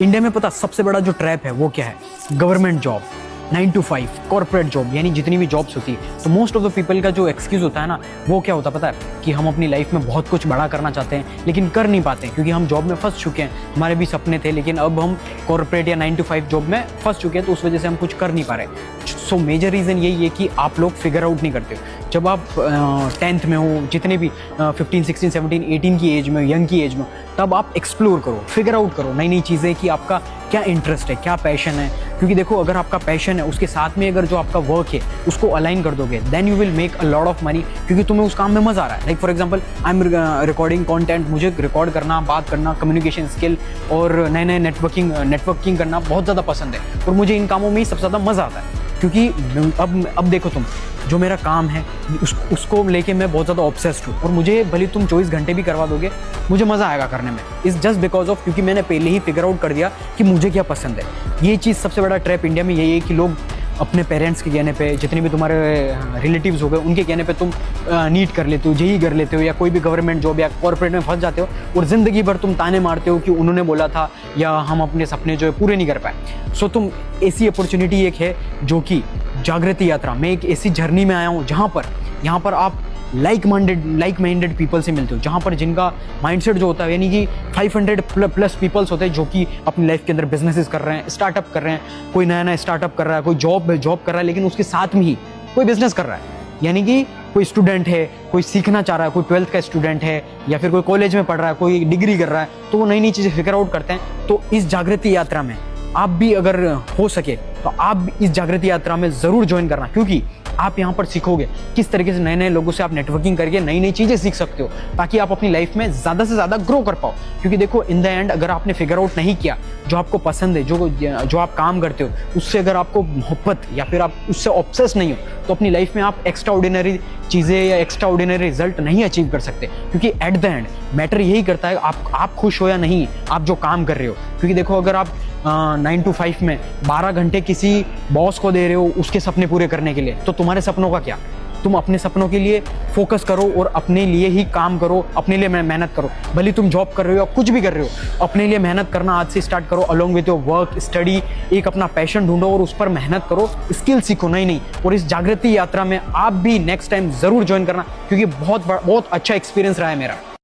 India में पता सबसे बड़ा जो ट्रैप है वो क्या है? Government job, 9 to 5 corporate job, यानी जितनी भी जॉब्स होती है। तो मोस्ट ऑफ द पीपल का जो एक्सक्यूज होता है ना, वो क्या होता है पता है? कि हम अपनी लाइफ में बहुत कुछ बड़ा करना चाहते हैं लेकिन कर नहीं पाते क्योंकि हम जॉब में फंस चुके हैं। हमारे भी सपने थे लेकिन अब हम कॉर्पोरेट या 9 to 5 जॉब में फंस चुके हैं, तो उस वजह से हम कुछ कर नहीं पा रहे। सो मेजर रीज़न यही है कि आप लोग फिगर आउट नहीं करते हो। जब आप 10th में हो, जितने भी 15, 16, 17, 18 की एज में, यंग की एज में, तब आप एक्सप्लोर करो, फिगर आउट करो नई नई चीज़ें कि आपका क्या इंटरेस्ट है, क्या पैशन है। क्योंकि देखो, अगर आपका पैशन है उसके साथ में अगर जो आपका वर्क है उसको अलाइन कर दोगे, then you will make a lot of money, क्योंकि तुम्हें उस काम में मज़ा आ रहा है। Like for example, I am recording content, मुझे रिकॉर्ड करना, बात करना, कम्युनिकेशन स्किल और नए नए नेटवर्किंग करना बहुत ज़्यादा पसंद है और मुझे इन कामों में ही सबसे ज़्यादा मज़ा आता है। क्योंकि अब देखो, तुम जो मेरा काम है उसको लेके मैं बहुत ज़्यादा ऑब्सेस्ड हूँ और मुझे भले तुम 24 घंटे भी करवा दोगे, मुझे मज़ा आएगा करने में। इज़ जस्ट बिकॉज ऑफ, क्योंकि मैंने पहले ही फिगर आउट कर दिया कि मुझे क्या पसंद है। ये चीज़ सबसे बड़ा ट्रैप इंडिया में यही है कि लोग अपने पेरेंट्स के कहने पे, जितने भी तुम्हारे रिलेटिव्स हो गए उनके कहने पे तुम नीट कर लेते हो, जेई कर लेते हो या कोई भी गवर्नमेंट जॉब या कॉर्पोरेट में फंस जाते हो और ज़िंदगी भर तुम ताने मारते हो कि उन्होंने बोला था या हम अपने सपने जो है पूरे नहीं कर पाए। सो तुम ऐसी अपॉर्चुनिटी एक है जो कि जागृति यात्रा, मैं एक ऐसी जर्नी में आया हूँ जहाँ पर आप लाइक माइंडेड पीपल से मिलते हो, जहाँ पर जिनका माइंडसेट जो होता है, यानी कि 500 प्लस पीपल्स होते हैं जो कि अपनी लाइफ के अंदर बिजनेसेस कर रहे हैं, स्टार्टअप कर रहे हैं। कोई नया स्टार्टअप कर रहा है, कोई जॉब कर रहा है, लेकिन उसके साथ में ही कोई बिजनेस कर रहा है। यानी कि कोई स्टूडेंट है, कोई सीखना चाह रहा है, कोई 12th का स्टूडेंट है या फिर कोई कॉलेज में पढ़ रहा है, कोई डिग्री कर रहा है, तो वो नई नई चीज़ें फिगर आउट करते हैं। तो इस जागृति यात्रा में आप भी अगर हो सके तो आप इस जागृति यात्रा में ज़रूर ज्वाइन करना, क्योंकि आप यहाँ पर सीखोगे किस तरीके से नए नए लोगों से आप नेटवर्किंग करके नई नई चीज़ें सीख सकते हो, ताकि आप अपनी लाइफ में ज़्यादा से ज़्यादा ग्रो कर पाओ। क्योंकि देखो, इन द एंड अगर आपने फिगर आउट नहीं किया जो आपको पसंद है, जो आप काम करते हो, उससे अगर आपको मोहब्बत या फिर आप उससे ऑब्सेस नहीं हो, तो अपनी लाइफ में आप एक्स्ट्रा ऑर्डिनरी चीज़ें या एक्स्ट्रा ऑर्डिनरी रिजल्ट नहीं अचीव कर सकते। क्योंकि एट द एंड मैटर यही करता है आप खुश हो या नहीं, आप जो काम कर रहे हो। क्योंकि देखो, अगर आप 9 to 5 में 12 घंटे किसी बॉस को दे रहे हो उसके सपने पूरे करने के लिए, तो तुम्हारे सपनों का क्या? तुम अपने सपनों के लिए फोकस करो और अपने लिए ही काम करो, अपने लिए मेहनत करो। भले तुम जॉब कर रहे हो या कुछ भी कर रहे हो, अपने लिए मेहनत करना आज से स्टार्ट करो। Along with your work, study, एक अपना पैशन ढूंढो और उस पर मेहनत करो, स्किल सीखो नई नई। और इस जागृति यात्रा में आप भी नेक्स्ट टाइम ज़रूर ज्वाइन करना, क्योंकि बहुत अच्छा एक्सपीरियंस रहा है मेरा।